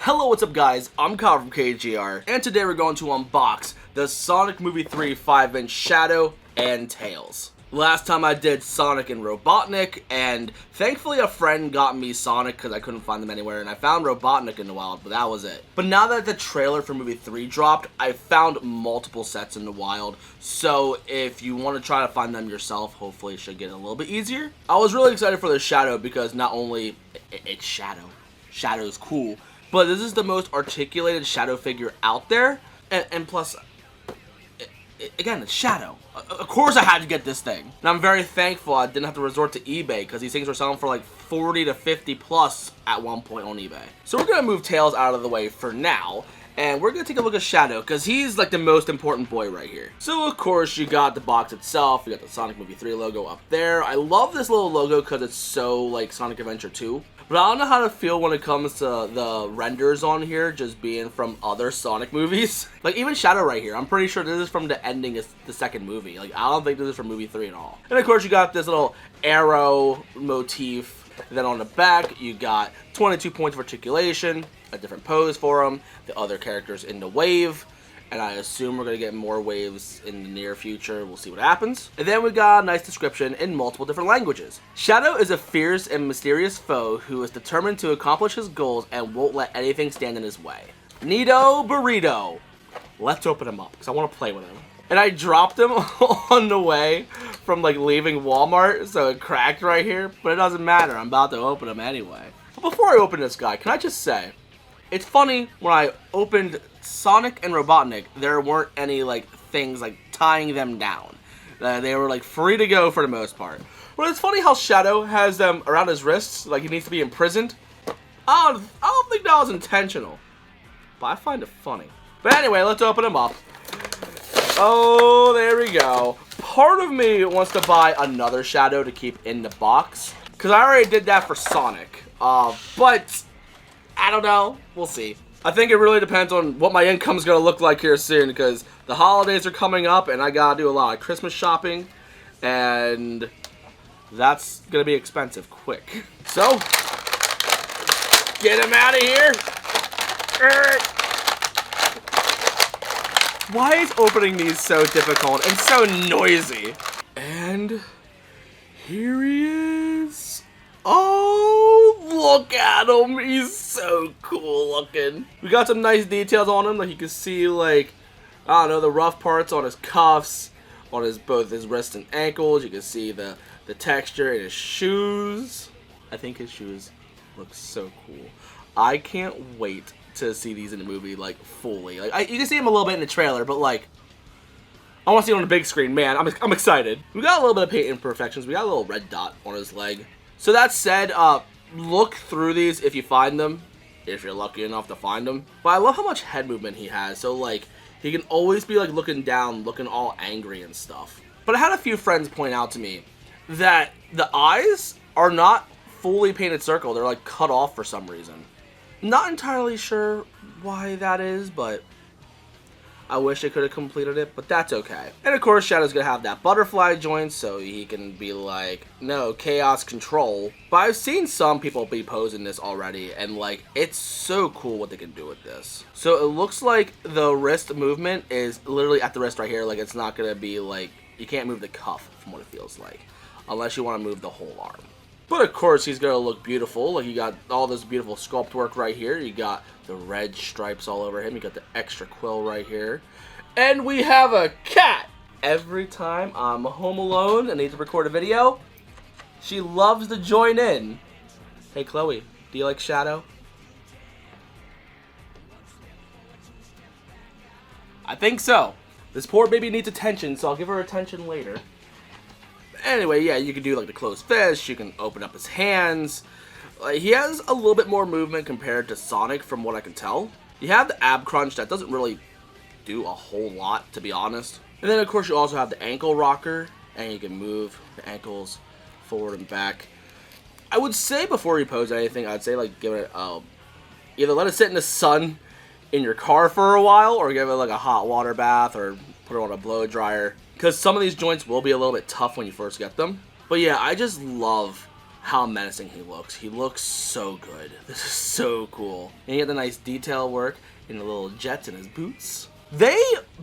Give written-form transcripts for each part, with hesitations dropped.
Hello, what's up guys? I'm Kyle from KGR, and today we're going to unbox the Sonic Movie 3 5-inch Shadow and Tails. Last time I did Sonic and Robotnik, and thankfully a friend got me Sonic because I couldn't find them anywhere, and I found Robotnik in the wild, but that was it. But now that the trailer for Movie 3 dropped, I found multiple sets in the wild, so if you want to try to find them yourself, hopefully it should get a little bit easier. I was really excited for the Shadow because not only it's Shadow's cool, but this is the most articulated Shadow figure out there, and plus, again, it's Shadow. Of course I had to get this thing. And I'm very thankful I didn't have to resort to eBay, because these things were selling for like 40 to 50 plus at one point on eBay. So we're going to move Tails out of the way for now, and we're going to take a look at Shadow, because he's like the most important boy right here. So of course you got the box itself, you got the Sonic Movie 3 logo up there. I love this little logo because it's so like Sonic Adventure 2. But I don't know how to feel when it comes to the renders on here just being from other Sonic movies. Like even Shadow right here, I'm pretty sure this is from the ending of the second movie. Like I don't think this is from movie 3 at all. And of course you got this little arrow motif. Then on the back you got 22 points of articulation, a different pose for them, the other characters in the wave. And I assume we're going to get more waves in the near future. We'll see what happens. And then we got a nice description in multiple different languages. Shadow is a fierce and mysterious foe who is determined to accomplish his goals and won't let anything stand in his way. Neato Burrito. Let's open him up because I want to play with him. And I dropped him on the way from like leaving Walmart, so it cracked right here. But it doesn't matter. I'm about to open him anyway. But before I open this guy, can I just say, it's funny, when I opened Sonic and Robotnik, there weren't any, like, things, like, tying them down. They were, like, free to go for the most part. But it's funny how Shadow has them around his wrists, like he needs to be imprisoned. I don't think that was intentional. But I find it funny. But anyway, let's open him up. Oh, there we go. Part of me wants to buy another Shadow to keep in the box, because I already did that for Sonic. But I don't know. We'll see. I think it really depends on what my income's going to look like here soon, because the holidays are coming up and I got to do a lot of Christmas shopping, and that's going to be expensive quick. So, get him out of here. Why is opening these so difficult and so noisy? And here he is. Oh, look at him. He's so cool looking. We got some nice details on him. Like you can see, like, I don't know, the rough parts on his cuffs, on both his wrists and ankles. You can see the texture in his shoes. I think his shoes look so cool. I can't wait to see these in the movie, like, fully. Like, you can see him a little bit in the trailer, but, like, I want to see it on the big screen. Man, I'm excited. We got a little bit of paint imperfections. We got a little red dot on his leg. So that said, look through these if you find them, if you're lucky enough to find them. But I love how much head movement he has. So, like, he can always be, like, looking down, looking all angry and stuff. But I had a few friends point out to me that the eyes are not fully painted circle. They're, like, cut off for some reason. Not entirely sure why that is, but I wish they could have completed it, but that's okay. And of course, Shadow's gonna have that butterfly joint, so he can be like, no, chaos control. But I've seen some people be posing this already, and like, it's so cool what they can do with this. So it looks like the wrist movement is literally at the wrist right here. Like, it's not gonna be like, you can't move the cuff from what it feels like, unless you want to move the whole arm. But of course, he's gonna look beautiful. Like, you got all this beautiful sculpt work right here. You got the red stripes all over him. You got the extra quill right here. And we have a cat. Every time I'm home alone and need to record a video, she loves to join in. Hey, Chloe, do you like Shadow? I think so. This poor baby needs attention, so I'll give her attention later. Anyway, yeah, you can do like the closed fist, you can open up his hands. He has a little bit more movement compared to Sonic from what I can tell. You have the ab crunch that doesn't really do a whole lot, to be honest. And then of course you also have the ankle rocker, and you can move the ankles forward and back. I would say before you pose anything, I'd say like give it either let it sit in the sun in your car for a while, or give it like a hot water bath, or put it on a blow dryer. Because some of these joints will be a little bit tough when you first get them. But yeah, I just love how menacing he looks. He looks so good. This is so cool. And you get the nice detail work in the little jets in his boots. They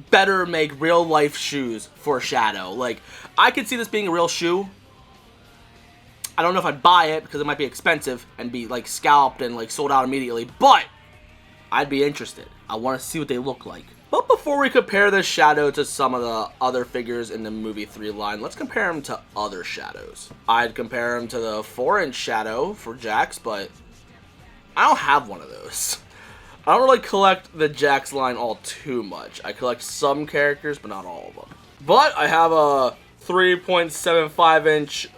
better make real life shoes for Shadow. Like, I could see this being a real shoe. I don't know if I'd buy it because it might be expensive and be like scalped and like sold out immediately, but I'd be interested. I want to see what they look like. But before we compare this Shadow to some of the other figures in the movie 3 line, let's compare him to other Shadows. I'd compare him to the 4-inch Shadow for Jax, but I don't have one of those. I don't really collect the Jax line all too much. I collect some characters, but not all of them. But I have a 3.75-inch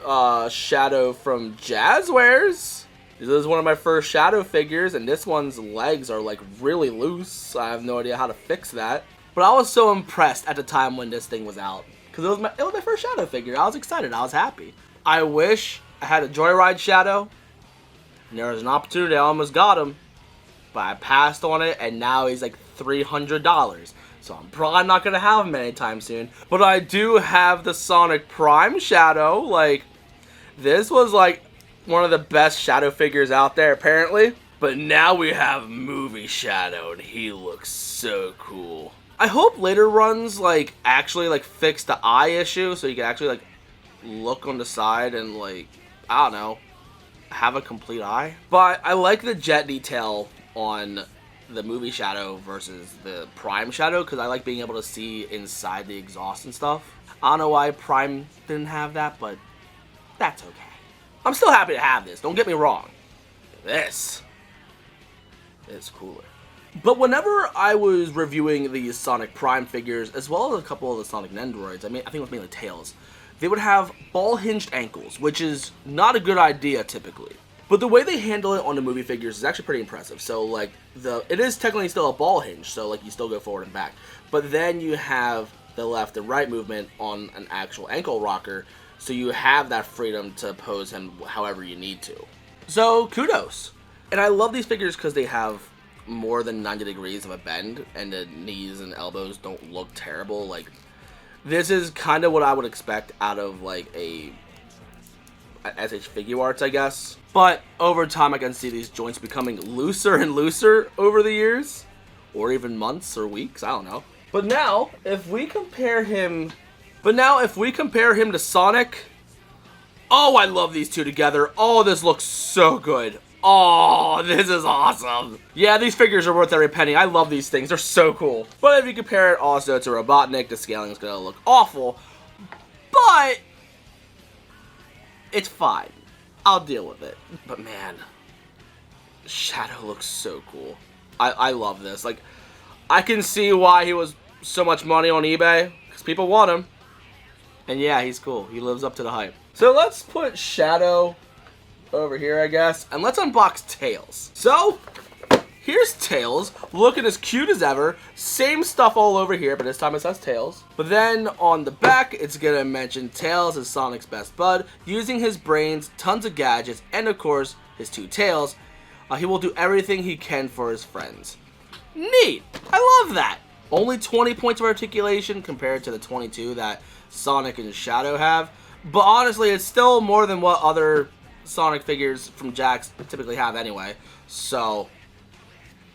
Shadow from Jazzwares. This is one of my first Shadow figures, and this one's legs are like really loose. I have no idea how to fix that. But I was so impressed at the time when this thing was out, because it was my first Shadow figure. I was excited. I was happy. I wish I had a Joyride Shadow, and there was an opportunity. I almost got him, but I passed on it, and now he's like $300. So I'm probably not going to have him anytime soon. But I do have the Sonic Prime Shadow. Like, this was like one of the best Shadow figures out there, apparently. But now we have Movie Shadow, and he looks so cool. I hope later runs, like, actually, like, fix the eye issue, so you can actually, like, look on the side and, like, I don't know, have a complete eye. But I like the jet detail on the Movie Shadow versus the Prime Shadow, because I like being able to see inside the exhaust and stuff. I don't know why Prime didn't have that, but that's okay. I'm still happy to have this, don't get me wrong. This is cooler. But whenever I was reviewing the Sonic Prime figures, as well as a couple of the Sonic Nendoroids, I think it was mainly Tails, they would have ball-hinged ankles, which is not a good idea typically. But the way they handle it on the movie figures is actually pretty impressive. So, like, it is technically still a ball hinge, so, like, you still go forward and back. But then you have the left and right movement on an actual ankle rocker, so you have that freedom to pose him however you need to. So, kudos. And I love these figures because they have more than 90 degrees of a bend, and the knees and elbows don't look terrible. Like, this is kind of what I would expect out of, like, a SH Figure Arts, I guess. But over time, I can see these joints becoming looser and looser over the years, or even months or weeks, I don't know. But now, if we compare him to Sonic, oh, I love these two together. Oh, this looks so good. Oh, this is awesome. Yeah, these figures are worth every penny. I love these things. They're so cool. But if you compare it also to Robotnik, the scaling is going to look awful. But it's fine. I'll deal with it. But man, Shadow looks so cool. I love this. Like, I can see why he was so much money on eBay, because people want him. And yeah, he's cool. He lives up to the hype. So let's put Shadow over here, I guess, and let's unbox Tails. So here's Tails, looking as cute as ever. Same stuff all over here, but this time it says Tails. But then on the back, it's gonna mention Tails is Sonic's best bud, using his brains, tons of gadgets, and of course, his two tails. He will do everything he can for his friends. Neat! I love that! Only 20 points of articulation compared to the 22 that Sonic and Shadow have. But honestly, it's still more than what other Sonic figures from Jax typically have anyway. So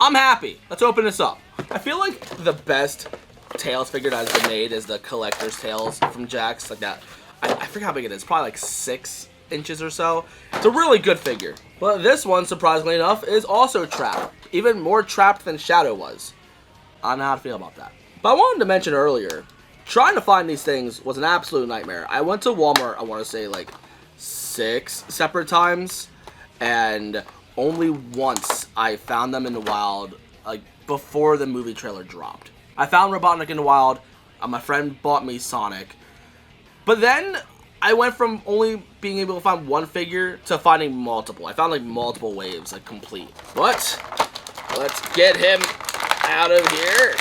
I'm happy. Let's open this up. I feel like the best Tails figure that has been made is the collector's Tails from Jax. Like that. I forget how big it is. Probably like 6 inches or so. It's a really good figure. But this one, surprisingly enough, is also trapped. Even more trapped than Shadow was. I don't know how to feel about that. But I wanted to mention earlier, trying to find these things was an absolute nightmare. I went to Walmart, I want to say like 6 separate times, and only once I found them in the wild, like before the movie trailer dropped. I found Robotnik in the wild, my friend bought me Sonic, but then I went from only being able to find one figure to finding multiple. I found like multiple waves, like complete. But let's get him out of here.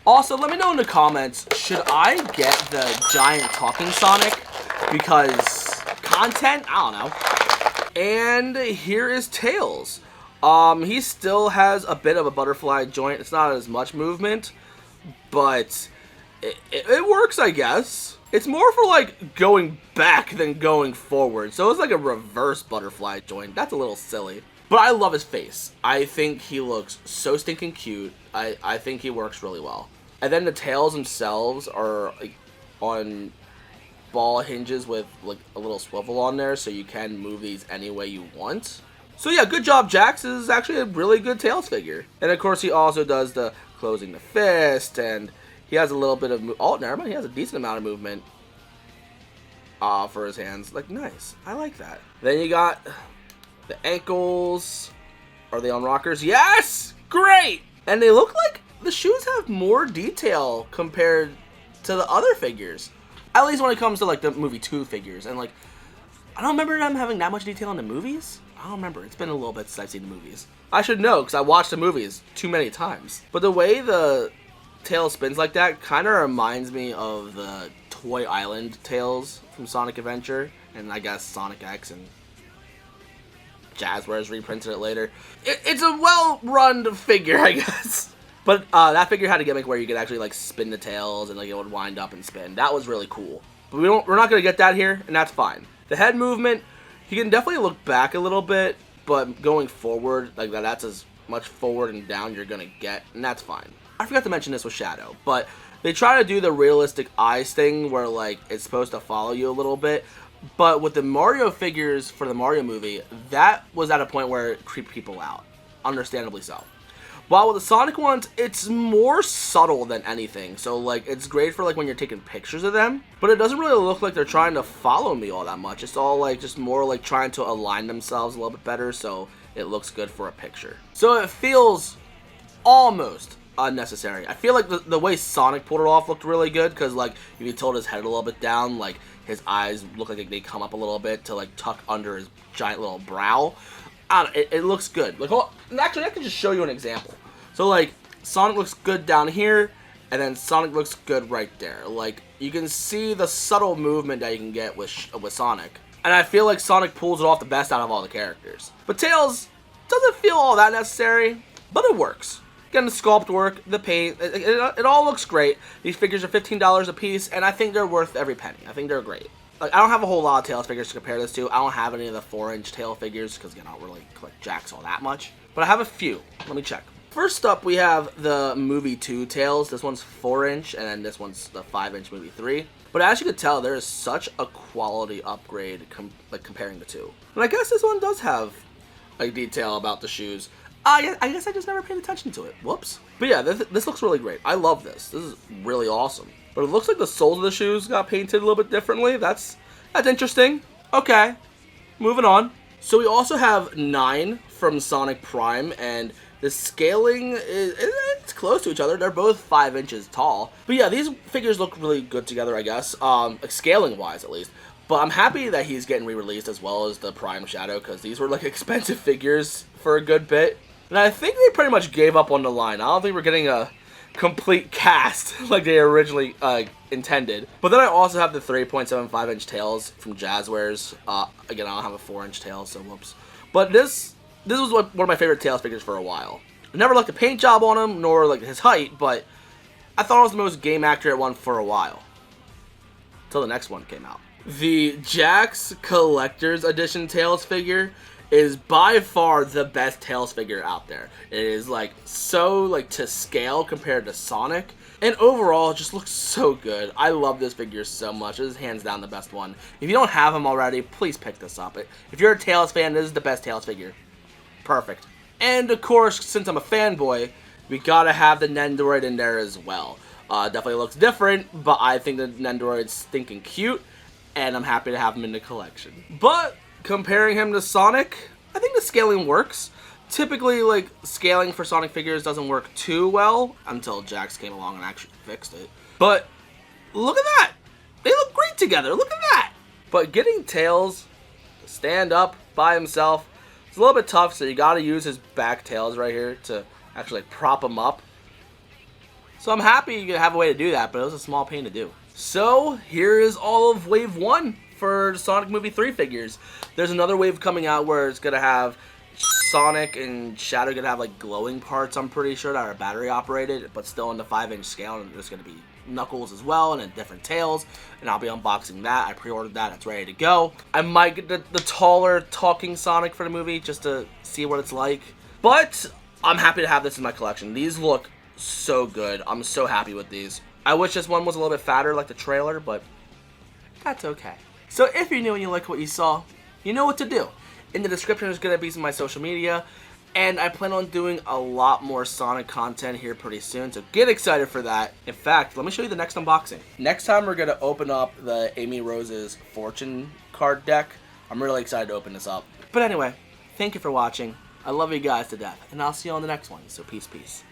Also, let me know in the comments, should I get the giant talking Sonic? Because content? I don't know. And here is Tails. He still has a bit of a butterfly joint. It's not as much movement, but it works, I guess. It's more for like going back than going forward. So it's like a reverse butterfly joint. That's a little silly. But I love his face. I think he looks so stinking cute. I think he works really well. And then the tails themselves are like on ball hinges with like a little swivel on there, so you can move these any way you want. So yeah, good job, Jax. This is actually a really good Tails figure. And of course he also does the closing the fist, and he has a little bit of oh, never mind, he has a decent amount of movement for his hands. Like, nice. I like that. Then you got the ankles. Are they on rockers? Yes! Great! And they look like the shoes have more detail compared to the other figures. At least when it comes to like the movie 2 figures. And like, I don't remember them having that much detail in the movies. I don't remember. It's been a little bit since I've seen the movies. I should know because I watched the movies too many times. But the way the tail spins like that kind of reminds me of the Toy Island tails from Sonic Adventure. And I guess Sonic X and Jazzwares reprinted it later. It's a well-run figure, I guess. But that figure had a gimmick where you could actually like spin the tails and like it would wind up and spin. That was really cool. But we're not gonna get that here, and that's fine. The head movement, he can definitely look back a little bit, but going forward, like that's as much forward and down you're gonna get, and that's fine. I forgot to mention this with Shadow, but they try to do the realistic eyes thing where like it's supposed to follow you a little bit. But with the Mario figures for the Mario movie, that was at a point where it creeped people out. Understandably so. While with the Sonic ones, it's more subtle than anything. So, like, it's great for, like, when you're taking pictures of them. But it doesn't really look like they're trying to follow me all that much. It's all, like, just more, like, trying to align themselves a little bit better so it looks good for a picture. So it feels almost unnecessary. I feel like the way Sonic pulled it off looked really good. Because, like, if you tilt his head a little bit down, like, his eyes look like they come up a little bit to, like, tuck under his giant little brow. I don't know, it looks good. Like, actually, I can just show you an example. So, like, Sonic looks good down here, and then Sonic looks good right there. Like, you can see the subtle movement that you can get with Sonic. And I feel like Sonic pulls it off the best out of all the characters. But Tails doesn't feel all that necessary, but it works. Again, the sculpt work, the paint, it all looks great. These figures are $15 a piece, and I think they're worth every penny. I think they're great. Like, I don't have a whole lot of Tails figures to compare this to. I don't have any of the 4-inch tail figures, because, again, I don't really collect Jax all that much. But I have a few. Let me check. First up, we have the movie 2 Tails. This one's 4-inch, and then this one's the 5-inch movie 3. But as you can tell, there is such a quality upgrade comparing the two. And I guess this one does have a detail about the shoes. I guess I just never paid attention to it. Whoops. But yeah, this looks really great. I love this. This is really awesome. But it looks like the soles of the shoes got painted a little bit differently. That's interesting. Okay, moving on. So we also have 9 from Sonic Prime, and the scaling it's close to each other. They're both 5 inches tall. But yeah, these figures look really good together, I guess. Like scaling wise, at least. But I'm happy that he's getting re-released as well as the Prime Shadow, because these were like expensive figures for a good bit. And I think they pretty much gave up on the line. I don't think we're getting a complete cast like they originally intended. But then I also have the 3.75-inch tails from Jazzwares. Again, I don't have a 4-inch tail, so whoops. But this was one of my favorite Tails figures for a while. I never liked the paint job on him, nor like his height, but I thought it was the most game accurate one for a while. Until the next one came out. The Jax Collector's Edition Tails figure is by far the best Tails figure out there. It is like so like to scale compared to Sonic, and overall it just looks so good. I love this figure so much. This is hands down the best one. If you don't have him already, please pick this up. If you're a Tails fan, this is the best Tails figure. Perfect. And of course, since I'm a fanboy, we gotta have the Nendoroid in there as well. Definitely looks different, but I think the Nendoroid's stinking cute, and I'm happy to have him in the collection. But comparing him to Sonic, I think the scaling works. Typically, like, scaling for Sonic figures doesn't work too well until Jax came along and actually fixed it. But look at that! They look great together, look at that! But getting Tails to stand up by himself, it's a little bit tough, so you gotta use his back tails right here to actually like, prop him up. So I'm happy you have a way to do that, but it was a small pain to do. So here is all of Wave 1 for Sonic Movie 3 figures. There's another wave coming out where it's gonna have Sonic and Shadow gonna have like glowing parts, I'm pretty sure, that are battery operated, but still in the 5-inch scale, and there's gonna be Knuckles as well, and in different tails, and I'll be unboxing that. I pre-ordered that. It's ready to go. I might get the taller talking Sonic for the movie just to see what it's like. But I'm happy to have this in my collection. These look so good. I'm so happy with these. I wish this one was a little bit fatter like the trailer, but that's okay. So if you're new and you like what you saw, you know what to do. In the description is going to be some of my social media, and I plan on doing a lot more Sonic content here pretty soon, so get excited for that. In fact, let me show you the next unboxing. Next time we're going to open up the Amy Rose's Fortune card deck. I'm really excited to open this up. But anyway, thank you for watching. I love you guys to death, and I'll see you on the next one, so peace, peace.